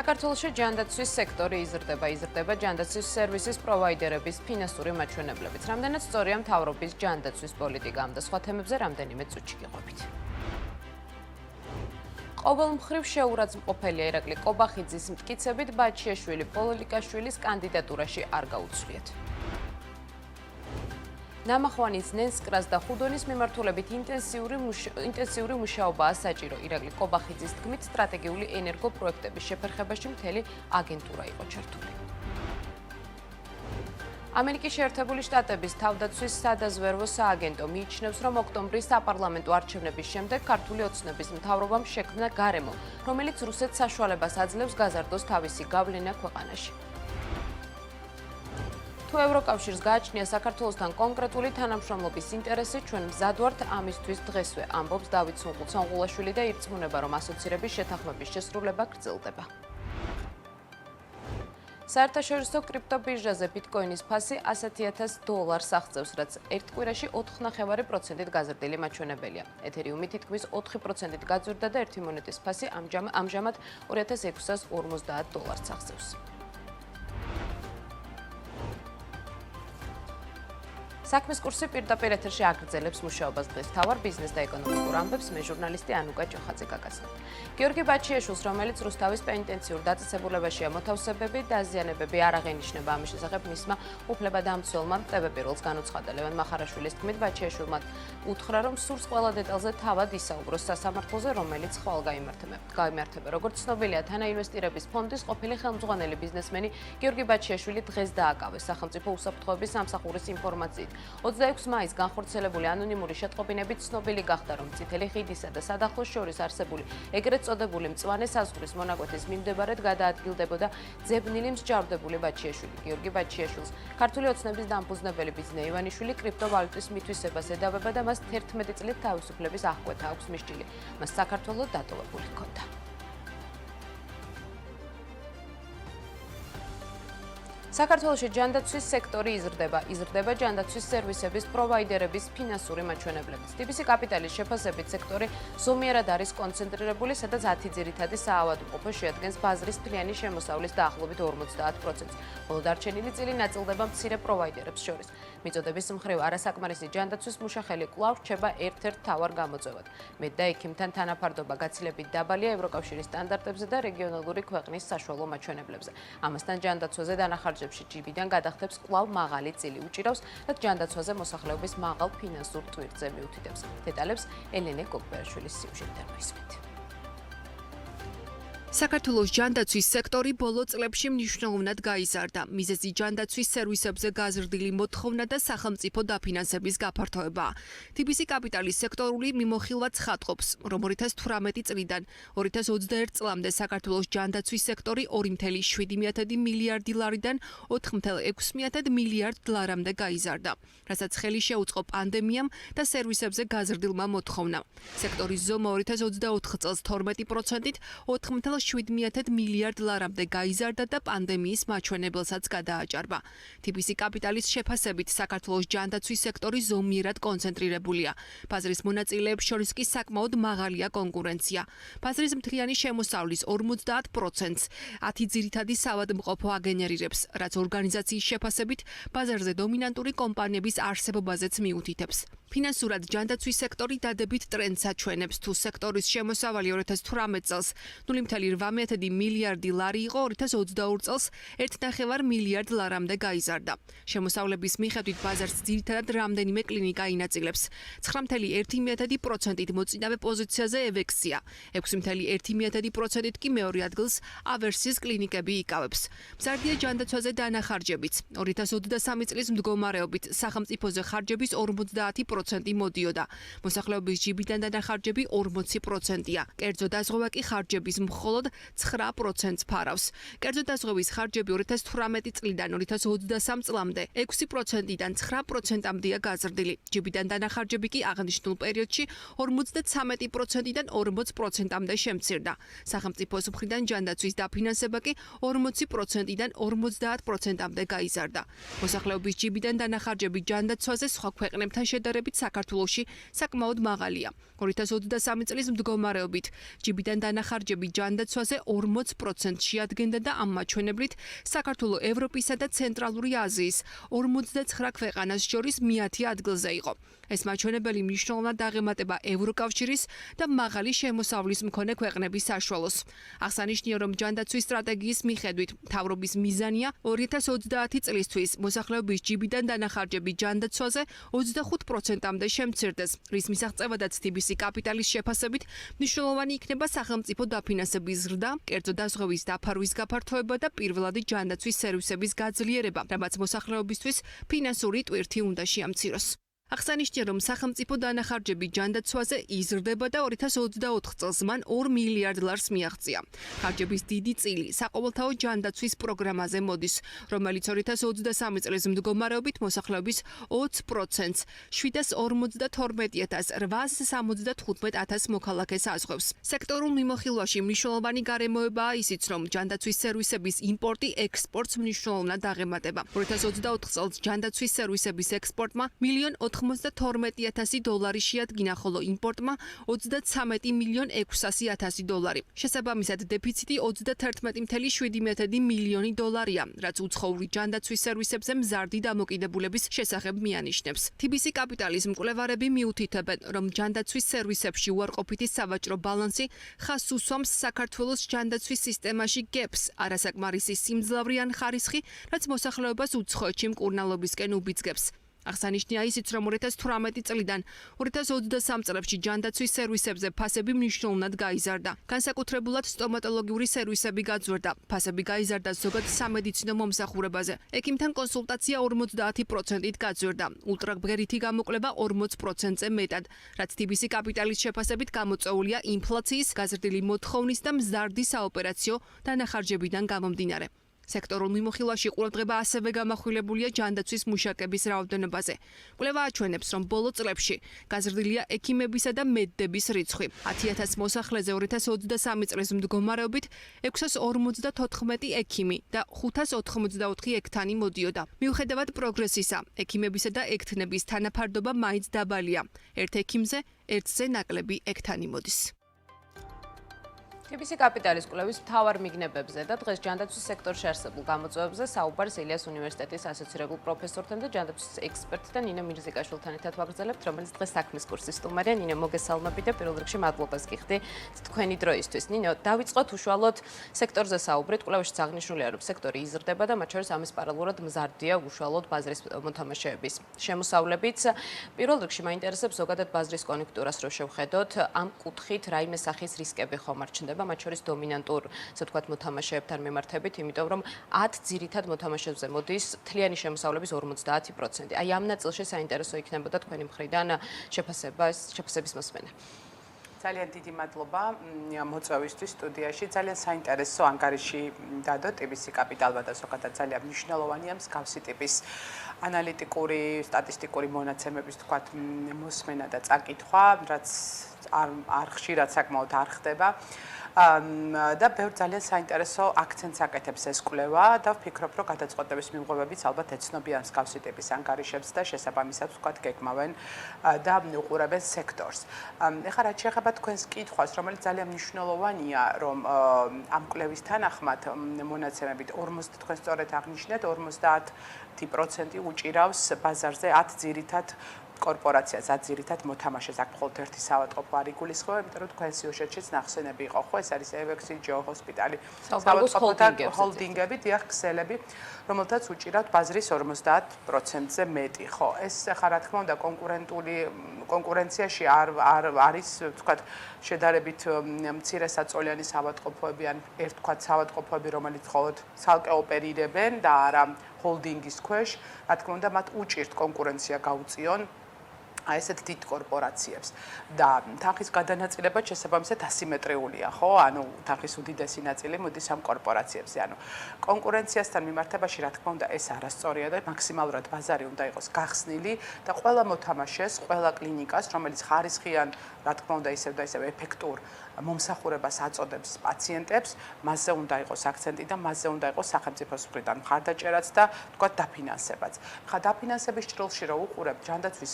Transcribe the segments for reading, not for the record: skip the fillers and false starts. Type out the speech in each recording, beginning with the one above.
საქართველოში ჯანდაცვის სექტორი იზრდება ჯანდაცვის სერვისის პროვაიდერების ფინანსური მაჩვენებლებით. Რამდენად სწორია მთავრობის ჯანდაცვის პოლიტიკა და სხვა თემებზე რამდენიმე წუთში გიყვებით. ყოველმხრივ შეურაცხმყოფელია ირაკლი კობახიძის მტკიცებით ბაჩიაშვილი პოლიკაშვილის კანდიდატურაში არ გაუცვლიათ. ნამახვანის ნენსკრას და ხუდონის მიმართულებით ინტენსიური მუშაობაა საჭირო. ირაკლი კობახიძის თქმით, სტრატეგიული ენერგოპროექტების შეფერხებაში მთელი აგენტურა იყო ჩართული. ამერიკის შეერთებული შტატების თავდაცვის სადაზვერვო სააგენტო მიიჩნევს, რომ ოქტომბრის საპარლამენტო არჩევნების შემდეგ ქართული ოცნების მთავრობამ შექმნა გარემო, რომელიც რუსეთს საშუალებას აძლევს გაზარდოს თავისი გავლენა ქვეყანაში. თუ ევროკავშირს გააჩნია საქართველოსთან კონკრეტული თანამშრომლობის ინტერესი, ჩვენ მზად ვართ ამისთვის დღესვე, ამბობს დავით სონღულაშვილი და ირწმუნება, რომ ასოცირების შეთანხმების შესრულება გრძელდება. საერთაშორისო კრიპტობირჟაზე ბიტკოინის ფასი $100,000 აღწევს, რაც ერთ კვირაში 4,5%-ით გაზრდილი მაჩვენებელია. ეთერიუმი თითქმის 4%-ით გაძვირდა და ერთი მონეტის ფასი ამჟამად $2,650 აღწევს. საქმის კურსი პირდაპირ ეთერში აგრძელებს მუშაობას დღეს თავარ ბიზნეს და ეკონომიკურ ამბებს მე ჟურნალისტი ანუკა ჭოხაძე გაგაცნობ. გიორგი ბაჩიაშვილს, რომელიც რუსთავის პენიტენციურ დაწესებულებაშია მოთავსებები, დაზიანებები არ აღენიშნება. ამის შესახებ მისმა უფლებადამცველმა ტვ-1-ს განუცხადა. ლევან მახარაშვილის თქმით, ბაჩიაშვილმა უთხრა, რომ სურს ყველა დეტალზე თავად ისაუბროს სასამართლოზე, რომელიც ხვალ გაიმართება. როგორც ცნობილია, თანაინვესტირების ფონდის ყოფილი ხელმძღვანელი ბიზნესმენი გიორგი ბაჩიაშვილი დღეს დააკავეს სახელმწიფო უსაფრთხოების სამსახურის ინფორმაციით. 26 მაისს განხორციელებული ანონიმური შეტყობინებით ცნობილი გახდა, რომ წითელი ხიდისა და სადახლოს შორის არსებული ეგრეთ წოდებული მწვანე საზღვრის მონაკვეთის მიმდებარედ გადაადგილდებოდა ძებნილი მსჯავრდებული ბაჩიაშვილი. გიორგი ბაჩიაშვილს ქართული ოცნების დამფუძნებელი ბიძინა ივანიშვილი კრიპტოვალუტის მითვისებას ედავება და მას 11 წლით თავისუფლების აღკვეთა აქვს მისჭილი. მას საქართველოს დატოვებული ჰქონდა. საქართველოში ჯანდაცვის სექტორი იზრდება ჯანდაცვის სერვისების პროვაიდერების ფინანსური მაჩვენებლებით. TBC კაპიტალის შეფასებით სექტორი ზომიერად არის კონცენტრირებული, სადაც 10 ძირითადი საავადმყოფო შეადგენს ბაზრის მთლიანი შემოსავლის დაახლოებით 50%. ხოლო დარჩენილი წილი ნაწილდება მცირე პროვაიდერებს შორის. მიწოდების მხრივ არასაკმარისი ჯანდაცვის მუშახელი კვლავ რჩება ერთ-ერთ მთავარ გამოწვევად. მეტ და ექიმთან თანაფარდობა გაცილებით დაბალია ევროკავშირის სტანდარტებზე და რეგიონალური ქვეყნის საშუალო მაჩვენებლებზე. ამასთან ჯანდაცვაზე დანახარჯები ჯიბიდან გადახდებს კვლავ მაღალი წილი უჭირავს და ჯანდაცვაზე მოსახლეობის მაღალ ფინანსურ ტვირთზე მიუთითებს. დეტალებს ელენე გოგბერაშვილის სიუჟეტიდან მოისმენთ. საქართველოს ჯანდაცვის სექტორი ბოლო წლებში მნიშვნელოვნად გაიზარდა. მიზეზი ჯანდაცვის სერვისებზე გაზრდილი მოთხოვნა და სახელმწიფო დაფინანსების გაფართოება. TBC კაპიტალის სექტორული მიმოხილვა ცხადყოფს, რომ 2018 წლიდან 2021 წლამდე საქართველოს ჯანდაცვის სექტორი $2,7 მილიარდიდან $4,6 მილიარდამდე გაიზარდა, რასაც ხელი შეუწყო პანდემიამ და სერვისებზე გაზრდილმა მოთხოვნამ. სექტორის ზომა 2024 წელს 12%-ით $4,7 მილიარდამდე გაიზარდა და პანდემიის მაჩვენებელსაც გადააჭარბა. TBC კაპიტალის შეფასებით საქართველოს ჯანდაცვის სექტორი ზომიერად კონცენტრირებულია. ბაზრის მონაწილეებს შორის კი საკმაოდ მაღალია კონკურენცია. ბაზრის მთლიანი შემოსავლის 50%-ს 10 ძირითადი საავადმყოფო აგენერირებს, რაც ორგანიზაციის შეფასებით ბაზარზე დომინანტური კომპანიების არსებობაზეც მიუთითებს. ფინანსურად ჯანდაცვის სექტორი დადებით ტრენდს აჩვენებს, თუ სექტორის შემოსავალი 2018 წელს $0,8 მილიარდი იყო, 2022 წელს $1,5 მილიარდამდე გაიზარდა. შემოსავლების მიხედვით ბაზარს ძირითადად რამდენიმე კლინიკა ინაწილებს. 9,1%-ით მოწინავე პოზიციაზე ევექსია, 6,1%-ით კი მეორე ადგილს ავერსის კლინიკები იკავებს. მზარდია ჯანდაცვაზე დანახარჯებიც. 2023 წლის მდგომარეობით სახელმწიფოზე ხარჯების 50% მოდიოდა. მოსახლეობის ჯიბიდან დანახარჯები 40%-ია. კერძო დაზღვევა კი ხარჯების მხოლოდ 9%-ს ფარავს. კერძო დაზღვევის ხარჯები 2018 წლიდან 2023 წლამდე 6%-დან 9%-მდეა გაზრდილი. ჯიბიდან დანახარჯები კი აღნიშნულ პერიოდში 53%-დან 40%-მდე შემცირდა. სახელმწიფოს მხრიდან ჯანდაცვის დაფინანსება კი 40%-დან 50%-მდე გაიზარდა. მოსახლეობის ჯიბიდან დანახარჯები ჯანდაცვაზე სხვა ქვეყნებთან შედარებით საქართველოში საკმაოდ მაღალია. 2023 წლის მდგომარეობით ჯიბიდან დანახარჯები ჯანდაცვაზე ჯანდაცვაზე 40% შეადგენდა და ამ მაჩვენებლით საქართველოს ევროპისა და ცენტრალური აზიის 59 ქვეყანას შორის მე-10 ადგილზე იყო. ეს მაჩვენებელი მნიშვნელოვნად აღემატება ევროკავშირის და მაღალი შემოსავლის მქონე ქვეყნების საშუალოს. აღსანიშნავია, რომ ჯანდაცვის სტრატეგიის მიხედვით მთავრობის მიზანია 2030 წლისთვის მოსახლეობის ჯიბიდან დანახარჯები ჯანდაცვაზე 25%-მდე შემცირდეს, რის მისაღწევადაც TBC კაპიტალის შეფასებით მნიშვნელოვანი იქნება სახელმწიფო დაფინანსების ზრდა, კერძო დაზღვევის დაფარვის გაფართოება და პირველადი ჯანდაცვის სერვისების გაძლიერება, რამაც მოსახლეობისთვის ფინანსური ტვირთი უნდა შეამციროს. აღსანიშნავია, რომ სახელმწიფო დანახარჯები ჯანდაცვაზე იზრდება და 2024 წელს მან 2 მილიარდ ლარს მიაღწია. ხარჯების დიდი წილი საყოველთაო ჯანდაცვის პროგრამაზე მოდის, რომელიც 2023 წლის მდგომარეობით მოსახლეობის 20%-ს 752,875 მოქალაქეს ազღავს. სექტორულ მიმოხილვაში მნიშვნელოვანი გარემოებაა ისიც, რომ ჯანდაცვის სერვისების იმპორტი ექსპორტს მნიშვნელოვნად აღემატება. 2024 წელს ჯანდაცვის სერვისების ექსპორტმა $1,092,000 შეადგინა, ხოლო იმპორტმა $33,600,000. შესაბამისად, დეფიციტი $31,7 მილიონი, რაც უცხოური ჯანდაცვის სერვისებზე მზარდი დამოკიდებულების შესახებ მიანიშნებს. TBC კაპიტალის მკვლევარები მიუთითებენ, რომ ჯანდაცვის სერვისებში უარყოფითი სავაჭრო ბალანსი ხაზს უსვამს საქართველოს ჯანდაცვის სისტემაში გეპს, არასაკმარისი სიმძლავრე ან ხარისხი, რაც მოსახლეობას უცხოეთში მკურნალობისკენ უბიძგებს. აღსანიშნავია ისიც, რომ 2018 წლიდან 2023 წლებში ჯანდაცვის სერვისებზე ფასები მნიშვნელოვნად გაიზარდა. განსაკუთრებულად სტომატოლოგიური სერვისები გაძვირდა. ფასები გაიზარდა ზოგად სამედიცინო მომსახურებაზე. ექიმთან კონსულტაცია 50%-ით გაძვირდა. ულტრაბგერითი გამოკვლევა 40%-ზე მეტად, რაც TBC კაპიტალის შეფასებით გამოწვეულია ინფლაციის, გაზრდილი მოთხოვნის და მზარდი საოპერაციო დანახარჯებიდან გამომდინარე. სექტორულ მიმოხილვაში ყურადღება ასევე გამახვილებულია ჯანდაცვის მუშაკების რაოდენობაზე. კვლევა აჩვენებს, რომ ბოლო წლებში გაზრდილია ექიმებისა და მედდების რიცხვი. 10,000 მოსახლეზე 2023 წლის მდგომარეობით 654 ექიმი და 584 ექთანი მოდიოდა. მიუხედავად პროგრესისა, ექიმებისა და ექთნების თანაფარდობა მაინც დაბალია. ერთ ექიმზე ერთზე ნაკლები ექთანი მოდის. TBC კაპიტალის კვლევის მთავარ მიგნებებზე და დღეს ჯანდაცვის სექტორში არსებულ გამოწვევებზე საუბარს ილიას უნივერსიტეტის ასოცირებულ პროფესორთან და ჯანდაცვის ექსპერტთან ნინო მირზიკაშვილთან ერთად ვაგრძელებთ, რომელიც დღეს საქმის კურსის სტუმარია. ნინო, მოგესალმებით და პირველ რიგში მადლობას გიხდი თქვენი დროისთვის. ნინო, დავიწყოთ უშუალოდ სექტორზე საუბრით. კვლევაშიც აღნიშნულია, რომ სექტორი იზრდება და მათ შორის ამის პარალელურად მზარდია უშუალოდ ბაზრის მოთამაშეების შემოსავლებიც. პირველ რიგში მაინტერესებს ზოგადად ბაზრის კონjunქტურას რო შევხედოთ, ამ კუთხით რაიმე სახის რისკები ხომ არჩნდება მათ შორის დომინანტურ, ასე ვთქვათ, მოთამაშეებთან მიმართებით, იმიტომ რომ 10 ძირითად მოთამაშეებზე მოდის მთლიანი შემოსავლების 50%. აი ამ ნაწილში საინტერესო იქნებოდა თქვენი მხრიდან შეფასების მოსმენა. ძალიან დიდი მადლობა მოწვევისთვის სტუდიაში. ძალიან საინტერესო ანგარიში დადო TBC კაპიტალმა და ზოგადად ძალიან მნიშვნელოვანია მსგავსი ტიპის ანალიტიკური, სტატისტიკური მონაცემების თქვათ მოსმენა და წაკითხვა, რაც არ ხშირად საკმაოდ არ ხდება. და ბევრ ძალიან საინტერესო აქცენტს აკეთებს ეს კვლევა და ვფიქრობ, რომ გადაწყვეტების მიღებებიც ალბათ ეცნობიან მსგავსი ტიპის ანგარიშებს და შესაბამისად ვთქვათ გეგმავენ და უყურებენ სექტორს. ეხლა რაც შეეხება თქვენს კითხვას, რომელიც ძალიან მნიშვნელოვანია, რომ ამ კვლევის თანახმად მონაცემებით 40 თქვენ სწორედ აღნიშნეთ, 50% უჭირავს ბაზარზე 10 ძირითად კორპორაციას, 10 ძირითად მოთამაშეს. აქ მხოლოდ ერთი საავადმყოფო არ იგულისხმება, იმიტომ რომ თქვენ სიუჟეტშიც ნახსენები იყო, ხო, ეს არის EVEX, JO ჰოსპიტალი, საავადმყოფო ჰოლდინგები, დიახ, ქსელები, რომელთაც უჭირავთ ბაზრის 50%-ზე მეტი, ხო. ეს ახლა რა თქმა უნდა კონკურენციაში არ არის, ვთქვათ, შედარებით მცირე საწოლიანი საავადმყოფოები ან ერთ ვთქვათ საავადმყოფოები, რომელიც მხოლოდ ცალკე ოპერირებენ და არა ჰოლდინგის ქვეშ, რა თქმა უნდა, მათ უჭირთ კონკურენცია გაუწიონ ესეთ დიდ კორპორაციებს და თანხის გადანაწილება შესაბამისად ასიმეტრიულია, ხო? ანუ თანხის უდიდესი ნაწილი მოდის ამ კორპორაციებზე. ანუ კონკურენციასთან მიმართებაში რა თქმა უნდა ეს არასწორია და მაქსიმალურად ბაზარი უნდა იყოს გახსნილი და ყველა მოთამაშეს, ყველა კლინიკას, რომელიც ხარისხიან, რა თქმა უნდა ისევ და ისევ ეფექტურ მომსახურებას აწოდებს პაციენტებს, მასზე უნდა იყოს აქცენტი და მასზე უნდა იყოს სახელმწიფოს მხრიდან მხარდაჭერაც და თქვათ დაფინანსებაც. ხა დაფინანსების ჭრილში რო უყურებ ჯანდაცვის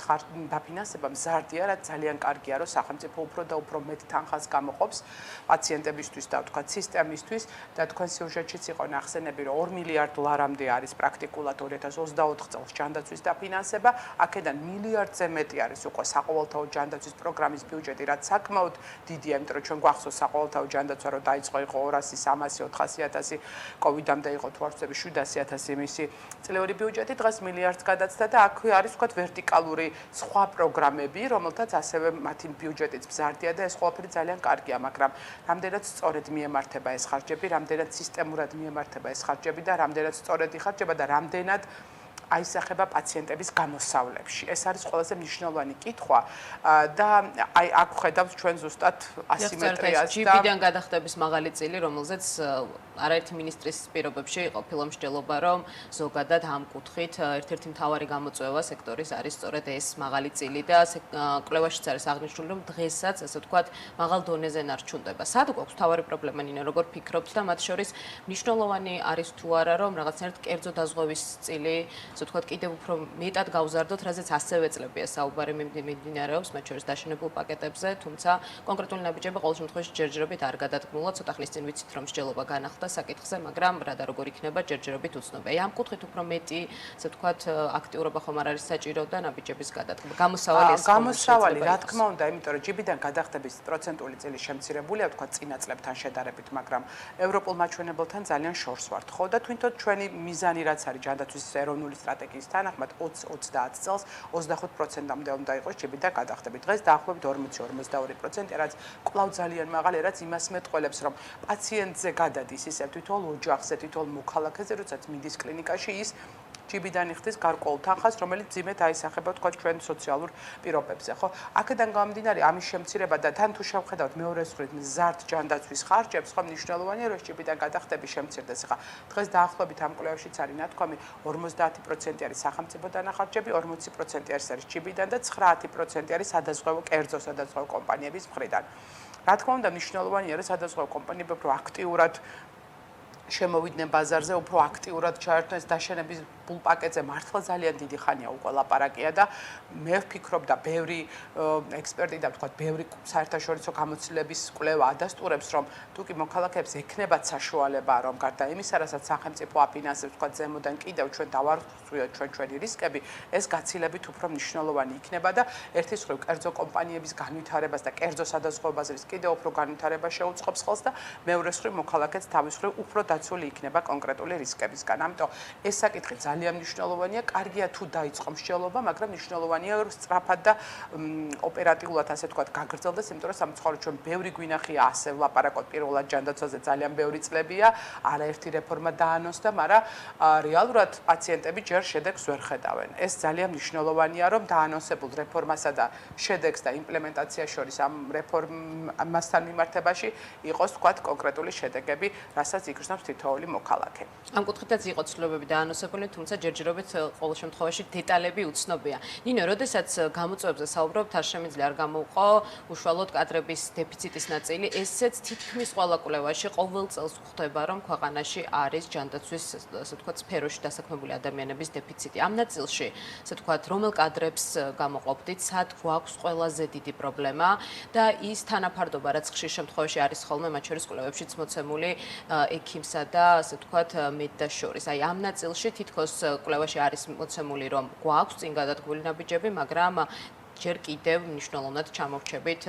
დაფინანსება მზარდია, რაც ძალიან კარგია, რომ სახელმწიფო უფრო და უფრო მეტ თანხას გამოყოფს პაციენტებისთვის და თქვა სისტემისთვის და თქვენ სიუჟეტშიც იყო ნახსენები, რომ 2 მილიარდ დოლარამდე არის პრაქტიკულად 2024 წელს ჯანდაცვის დაფინანსება, აქედან მილიარდზე მეტი არის უკვე საყოველთაო ჯანდაცვის პროგრამის ბიუჯეტი, რაც საკმაოდ დიდია, იმიტომ რომ ჩვენ გვახსოვს საყოველთაო ჯანდაცვა, რომ დაიწყო იყო 200, 300, 400.000, კოვიდამდე იყო თუ არ ვწდები 700.000 იმისი წლიური ბიუჯეტი, დღეს მილიარდს გადაცდა და აქ არის ვთქვათ ვერტიკალური სხვა პროგრამები, რომელთაც ასევე მათი ბიუჯეტიც მზარდია და ეს ყველაფერი ძალიან კარგია, მაგრამ რამდენად სწორედ მიემართება ეს ხარჯები, რამდენად სისტემურად მიემართება ეს ხარჯები და რამდენად სწორედ იხარჯება და რამდენად აისახება პაციენტების გამოსავლებში. ეს არის ყველაზე მნიშვნელოვანი კითხვა და აი აქ ხედავთ ჩვენ ზუსტად ასიმეტრიას და ჯიბიდან გადახდების მაღალი წილი, რომელზეც არაერთი მინისტრის პირობებში ყოფილა მსჯელობა, რომ ზოგადად ამ კუთხით ერთ-ერთი მთავარი გამოწვევა სექტორის არის სწორედ ეს მაღალი წილი და კვლევაშიც არის აღნიშნული, რომ დღესაც ასე ვთქვათ მაღალ დონეზე ნარჩუნდება. სად გვაქვს მთავარი პრობლემა, ნინო, როგორ ფიქრობთ და მათ შორის მნიშვნელოვანი არის თუ არა, რომ რაღაცნაირად კერძო დაზღვევის წილი ასე ვთქვათ, კიდევ უფრო მეტად გავზარდოთ, რაზეც ასევე წლებია საუბარი მიმდინარეობს, მათ შორის დაშენებულ პაკეტებზე, თუმცა კონკრეტული ნაბიჯები ყოველ შემთხვევაში ჯერჯერობით არ გადადგმულა. ცოტა ხნის წინ ვიცით, რომ მსჯელობა განახლდა საკითხზე, მაგრამ რა და როგორ იქნება, ჯერჯერობით უცნობია. ამ კუთხით უფრო მეტი, ასე ვთქვათ, აქტიურობა ხომ არ არის საჭირო და ნაბიჯების გადადგმა. გამოსავალი, რა თქმა უნდა, იმიტომ რომ ჯიბიდან გადახდების პროცენტული წილი შემცირებულია, ვთქვათ, წინა წლებთან შედარებით, მაგრამ ევროპულ მაჩვენებელთან ძალიან შორს ვართ, ხო და თვითონ ჩვენი მიზანი რაც არის ჯანდაცვის ეროვნული სტრატეგიის თანახმად 20-30 წელს 25%-მდე უნდა იყოს ჯიბიდან გადახდები. დღეს დაახლოებით 40-42%, რაც კვლავ ძალიან მაღალია, რაც იმას მეტყველებს, რომ პაციენტზე გადადის ისე თითოეულ ოჯახზე, თითოეულ მოქალაქეზე, როდესაც მიდის კლინიკაში, ის ჯიბიდან იხდის გარკვეულ თანხას, რომელიც ძიმედ აისახება თქვა ჩვენ სოციალურ პირობებზე, ხო? აქედან გამომდინარე, ამის შემცირება და თან თუ შევხედავთ მეორე მხრივ მზარდ ჯანდაცვის ხარჯებს, ხო, მნიშვნელოვანია, რომ ჯიბიდან გადახდები შემცირდეს. ხა დღეს დაახლოებით ამ კვლევაშიც არის ნათქვამი 50% არის სახელმწიფო დანახარჯები, 40% არის ჯიბიდან და 9% არის სადაზღვევო კერძო სადაზღვევო კომპანიების მხრიდან. რა თქმა უნდა, მნიშვნელოვანია, რომ სადაზღვევო კომპანიები უფრო აქტიურად შემოვიდნენ ბაზარზე, უფრო აქტიურად ჩაერთვნენ დაშენების ბულ პაკეტზე, მართლა ძალიან დიდი ხანია უკვე ლაპარაკია და მე ვფიქრობ და ბევრი ექსპერტი და ვთქვათ, ბევრი საერთაშორისო გამოცდილების კვლევა ადასტურებს, რომ თუკი მოქალაქეებს ექნებათ საშუალება, რომ გარდა იმისა, რასაც სახელმწიფო აფინანსებს, ვთქვათ, ზემოდან კიდევ ჩვენ დავარღვიოთ ჩვენი რისკები, ეს გაცილებით უფრო მნიშვნელოვანი იქნება და ერთის მხრივ კერძო კომპანიების განვითარებას და კერძო სადაზღვევო კიდევ უფრო განვითარებას შეუწყობს ხელს და მეორეს მხრივ მოქალაქეც თავის მხრივ უფრო დაცული იქნება კონკრეტული რისკებისგან. ამიტომ ეს საკითხი ძალიან მნიშვნელოვანია. კარგია თუ დაიწყო მსჯელობა, მაგრამ მნიშვნელოვანია რომ სწრაფად და ოპერატიულად ასე ვთქვათ გაგრძელდეს, იმიტომ რომ სამწუხაროდ ჩვენ ბევრი გვინახია ასე ვლაპარაკოთ პირველად ჯანდაცვაზე ძალიან ბევრი წლებია, არაერთი რეფორმა დაანონსდა, მაგრამ რეალურად პაციენტები ჯერ შედეგს ვერ ხედავენ. ეს ძალიან მნიშვნელოვანია, რომ დაანონსებულ რეფორმასა და შედეგს და იმპლემენტაციას შორის ამ რეფორმასთან მიმართებაში იყოს ვთქვათ კონკრეტული შედეგები, რასაც იგრძნობს თითოეული მოქალაქე. ამ კუთხითაც იყო ცვლილებები დაანონსებული, თუმცა ჯერჯერობით ყოველ შემთხვევაში დეტალები უცნობია. ნინო, როდესაც გამოწვევებზე საუბრობთ, არ შემიძლია არ გამოუყო უშუალოდ კადრების დეფიციტის ნაწილი. ესეც თითქმის ყველა კვლევაში ყოველ წელს გვხვდება, რომ ქვეყანაში არის ჯანდაცვის, ასე ვთქვათ, სფეროში დასაქმებული ადამიანების დეფიციტი. ამ ნაწილში, ასე ვთქვათ, რომელ კადრებს გამოყოფდით, სად გვაქვს ყველაზე დიდი პრობლემა და ის თანაფარდობა, რაც ხშირ შემთხვევაში არის ხოლმე მათ შორის კვლევებშიც მოცემული ექიმსა და ასე ვთქვათ მედდას შორის. აი ამ ნაწილში თითქოს კვლევაში არის მოცემული, რომ გვაქვს წინ გადადგმული ნაბიჯები, მაგრამ ჯერ კიდევ მნიშვნელოვნად ჩამოვრჩებით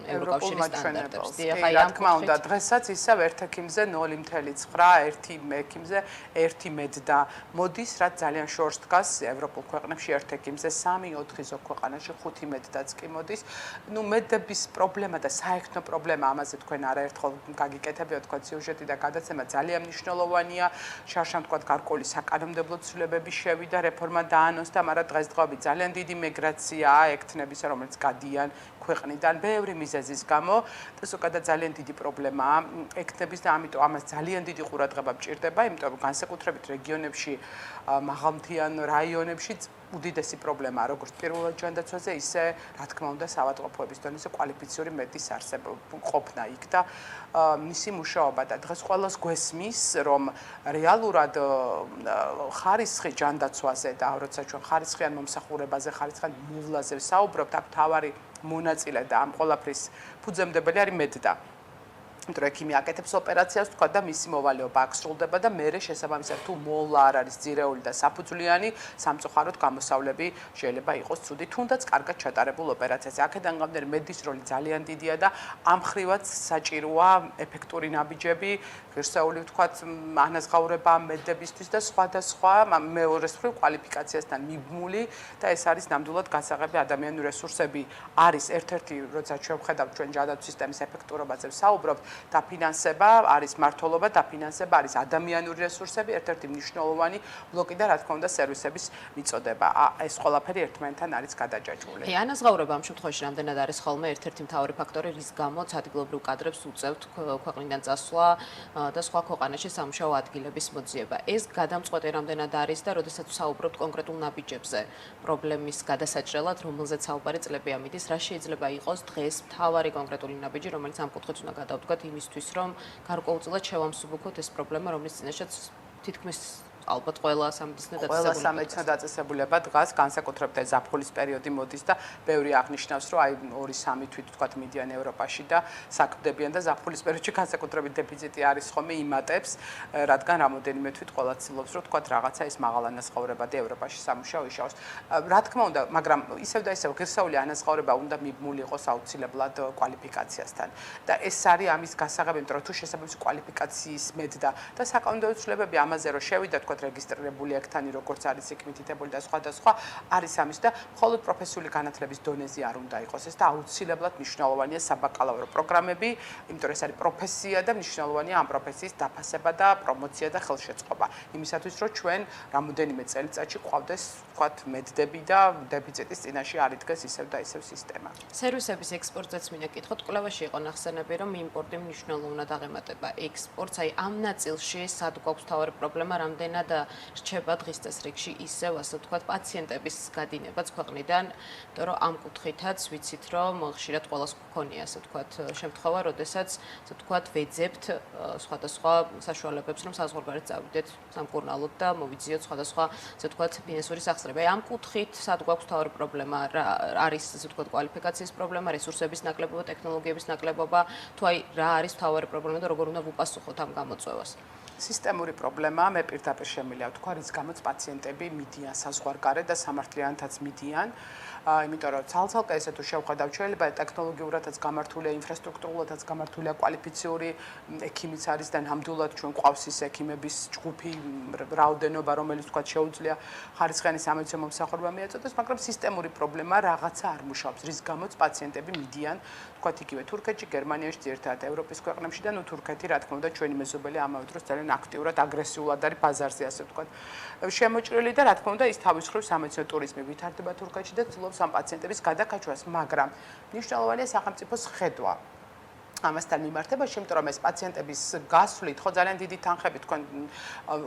ევროკავშირის სტანდარტებს. რა თქმა უნდა, დღესაც ისევ ერთ ექიმზე 0.9, ერთი ექიმზე 1 მედდა მოდის, რაც ძალიან შორს დგას ევროპულ ქვეყნებში ერთ ექიმზე 3-4 ზოგ ქვეყანაში 5 მედდაც კი მოდის. ნუ მედების პრობლემა და საექნო პრობლემა, ამაზე თქვენ არაერთხელ გაგიკეთებიათ თქვენ სიუჟეტი და გადაცემა ძალიან მნიშვნელოვანია. შარშან თქვათ გარკვეული საკანონმდებლო ცვლილებები შევიდა, რეფორმა დაანონსდა, მაგრამ დღესდღეობით ძალიან დიდი მიგრაციაა ექთნების, რომელიც გადიან ქვეყნიდან ბევრი მიზეზის გამო და ზოგადად ძალიან დიდი პრობლემაა ექნების და ამიტომ ამას ძალიან დიდი ყურადღება მჭირდება, იმიტომ რომ განსაკუთრებით რეგიონებში, მაღალმთიან რაიონებში უდიდესი პრობლემაა როგორც პირველად ჯანდაცვაზე, ისე რა თქმა უნდა საავადმყოფოების დონეზე კვალიფიციური მედიის ყოფნა იქ და მისი მუშაობა და დღეს ყველას გვესმის, რომ რეალურად ხარისხი ჯანდაცვაზე და როცა ჩვენ ხარისხიან მომსახურებაზე, ხარისხიან მოვლაზე ვსაუბრობთ, აქ მთავარი მონაწილე და ამ ყველაფრის ფუძემდებელი არის მედდა. იმიტომ რომ ექიმი აკეთებს ოპერაციას, თქვა და მისი მოვალეობა აქ სრულდება და მერე შესაბამისად თუ მოვლა არ არის ძირეული და საფუძვლიანი, სამწუხაროდ გამოსავლები შეიძლება იყოს ცუდი, თუნდაც კარგად ჩატარებულ ოპერაციაზე. აქედან გამომდინარე მედიის როლი ძალიან დიდია და ამ ხრივაც საჭიროა ეფექტური ნაბიჯები, ღირსეული ვთქვათ, ანაზღაურება მედდებისთვის და სხვადასხვა მეორეს მხრივ კვალიფიკაციასთან მიბმული და ეს არის ნამდვილად გასაღები ადამიანური რესურსები არის ერთ-ერთი, როცა ჩვენ ვხედავთ ჩვენ ჯანდაცვის სისტემის ეფექტურობაზე ვსაუბრობთ, დაფინანსება არის მართლობა, დაფინანსება არის ადამიანური რესურსები, ერთ-ერთი მნიშვნელოვანი ბლოკი და რა თქმა უნდა სერვისების მიწოდება. ეს ყველაფერი ერთმანეთთან არის გადაჯაჭვული. ანაზღაურება ამ შემთხვევაში რამდენად არის ხოლმე ერთ-ერთი მთავარი ფაქტორი, რის გამოც ადგილობრივ კადრებს უწევთ ქვეყნიდან წასვლა და სხვა ქვეყანაში სამუშაო ადგილების მოძიება. ეს გადამწყვეტი რამდენად არის და როდესაც ვსაუბრობთ კონკრეტულ ნაბიჯებზე, პრობლემის გადასაჭრელად, რომელზეც საუბარი წლები ამიდის, რა შეიძლება იყოს დღეს მთავარი კონკრეტული ნაბიჯი, რომელიც ამ კუთხით უნდა გადავდგათ იმისთვის, რომ გარკვეულწილად შევამსუბუქოთ ეს პრობლემა, რომლის წინაშეც თითქმის ალბათ ყველა სამედიცინო დაწესებულება დგას, განსაკუთრებით ეს ზაფხულის პერიოდი მოდის და ბევრი აღნიშნავს, რომ აი 2-3 თვით თქვათ მიდიან ევროპაში და საქმდებიან და ზაფხულის პერიოდში განსაკუთრებით დეფიციტი არის ხოლმე იმატებს, რადგან რამოდენიმე თვით ყველა ცდილობს, რომ თქვათ რაღაცა ის მაღალ ანაზღაურებადი ევროპაში სამუშაო იშაოს. რა თქმა უნდა, მაგრამ ისევ და ისევ ღირსეული ანაზღაურება უნდა მიბმული იყოს აუცილებლად კვალიფიკაციასთან. და ეს არის ამის გასაღები, იმიტომ რომ თუ შესაბამისი კვალიფიკაციის მედდა და საკანონმდებლო ცვლილებები ამაზე რომ შევიდა თქვათ რეგისტრირებული ექთანი როგორც არის იქ მითითებული და სხვადასხვა არის ამის და მხოლოდ პროფესიული განათლების დონეზე არ უნდა იყოს ეს და აუცილებლად მნიშვნელოვანია საბაკალავრო პროგრამები, იმიტომ რომ ეს არის პროფესია და მნიშვნელოვანია ამ პროფესიის დაფასება და პრომოცია და ხელშეწყობა. იმისათვის რომ ჩვენ რამოდენიმე წელიწადში ყავდეს თქვათ მედდები და დეფიციტის წინაშე არ იდგეს ისევ და ისევ სისტემა. სერვისების ექსპორტზეც მინდა კითხოთ, კვლევაში იყო ნახსენები, რომ იმპორტი მნიშვნელოვნად აღემატება ექსპორტს, აი ამ ნაწილში სად გვაქვს თავარი პრობლემა, რამდენად რჩება დღის წესრიგში ისევ ასე ვთქვათ პაციენტების გადინებაც ქვეყნიდან, იმიტომ რომ ამ კუთხითაც ვიცით რომ ხშირად ყველას გქონია ასე ვთქვათ შემთხვევა, როდესაც ასე ვთქვათ ვეძებთ სხვადასხვა საშუალებებს რომ საზღვარგარეთ წავიდეთ სამკურნალოდ და მოვიძიოთ სხვადასხვა ასე ვთქვათ ფინანსური სახსრება. ამ კუთხით სად გვაქვს თავარი პრობლემა, არის ასე ვთქვათ კვალიფიკაციის პრობლემა, რესურსების ნაკლებობა, ტექნოლოგიების ნაკლებობა, თუ აი რა არის თავარი პრობლემა და როგორ უნდა ვუპასუხოთ ამ გამოწვევას. სისტემური პრობლემაა, მე პირდაპირ შემიძლია ვთქვა, რის გამოც პაციენტები მიდიან საზღვარგარეთ და სამართლიანთაც მიდიან. იმიტომ რომ ცალ-ცალკე ესე თუ შევხედავთ, შეიძლება ტექნოლოგიურადაც გამართულია, ინფრასტრუქტურულადაც გამართულია კვალიფიციური ექიმიც არის და ნამდვილად ჩვენ ყავს ის ექიმების ჯგუფი, რაოდენობა, რომელიც თქვა შეუძლია ხარისხიანი სამედიცინო მომსახურება მიაწოდოს, მაგრამ სისტემური პრობლემა რაღაცა არ მუშაობს, რის გამოც პაციენტები მიდიან, თქვა იგივე თურქეთში, გერმანიაში, ძირითადად ევროპის ქვეყნებში და ნუ თურქეთი რა თქმა უნდა ჩვენი მეზობელი ამავე დროს ძალიან აქტიურად, აგრესიულად არის ბაზარზე ასე ვთქვათ. შემოჭრილი და რა თქმა უნდა ის თავის მხრივ სამედიცინო ტურიზმი ვითარდება თურქეთში და ცდილობს ამ პაციენტების გადაკაჩვას, მაგრამ მნიშვნელოვანია სახელმწიფოს ხედვა. ამასთან მიმართებაში, იმიტომ რომ ეს პაციენტების გასვლით, ხო ძალიან დიდი თანხები თქვენ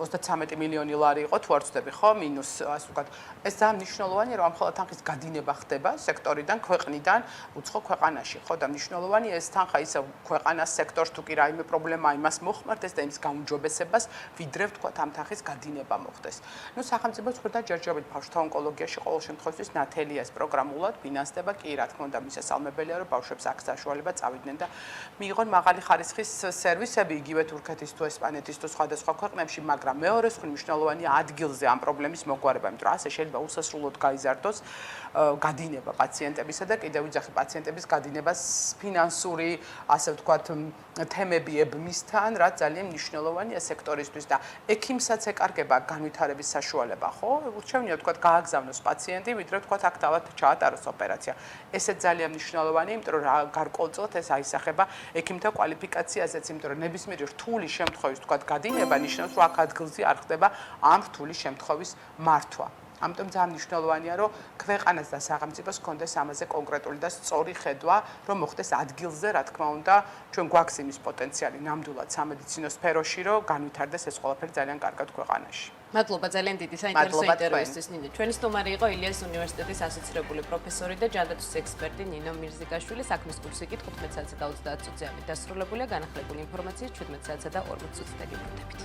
33 მილიონი ლარი იყო, თუ არ ვცდები, ხო, მინუს, ასე ვთქვათ. ეს ძალიან მნიშვნელოვანია, რომ ამ ხოლმე თანხის გადინება ხდება სექტორიდან, ქვეყნიდან, უცხო ქვეყანაში, ხო, და მნიშვნელოვანია ეს თანხა ისე ქვეყანას სექტორს თუ კი რაიმე პრობლემა იმას მოხმარდეს და იმის გაუმჯობესებას, ვიდრე ვთქვათ ამ თანხის გადინება მოხდეს. ნუ სახელმწიფოს მხრიდან ჯერჯერობით ბავშვთა ონკოლოგიაში ყოველ შემთხვევაში ნათელია ეს პროგრამულად ფინანსდება, კი რა თქმა უნდა მისასალმებელია, რომ ბავშვებს აქ საშუალება წავიდნენ და მიიღონ მაღალი ხარისხის სერვისები იგივე თურქეთის თუ ესპანეთის თუ სხვადასხვა ქვეყნებში, მაგრამ მეორე მხრივ მნიშვნელოვანია ადგილზე ამ პრობლემის მოგვარება, იმიტომ რომ ასე შეიძლება უსასრულოდ გაიზარდოს გადინება პაციენტებისა და კიდევ ვიძახი პაციენტების გადინებას ფინანსური, ასე ვთქვათ, თემები ებმისთან, რაც ძალიან მნიშვნელოვანია სექტორისთვის და ექიმსაც ეკარგება განვითარების საშუალება, ხო? ურჩევნია ვთქვათ გააგზავნოს პაციენტი, ვიდრე ვთქვათ აქ თავად ჩაატაროს ოპერაცია. ესეც ძალიან მნიშვნელოვანია, იმიტომ რომ გარკვეულწილად ეს აისახება ექიმთა კვალიფიკაციაზეც, იმიტომ რომ ნებისმიერი რთული შემთხვევის ვთქვათ გადინება ნიშნავს, რომ აქ ადგილზე არ ხდება ამ რთული შემთხვევის მართვა. ამიტომ ძალიან მნიშვნელოვანია, რომ ქვეყანას და სახელმწიფოს ჰქონდეს ამაზე კონკრეტული და სწორი ხედვა, რომ მოხდეს ადგილზე, რა თქმა უნდა, ჩვენ გვაქვს იმის პოტენციალი ნამდვილად სამედიცინო სფეროში, რომ განვითარდეს ეს ყველაფერი ძალიან კარგად ქვეყანაში. მადლობა ძალიან დიდი საინტერესო ინტერვიუსთვის ნინო. ჩვენი სტუმარი იყო ილიას უნივერსიტეტის ასოცირებული პროფესორი და ჯანდაცვის ექსპერტი ნინო მირზიკაშვილი. საქმის კურსი კი 15 საათსა და 30 წუთზე ამით დასრულებულია. განახლებული ინფორმაცია 17 საათსა და 40 წუთზე გიბრუნდებით.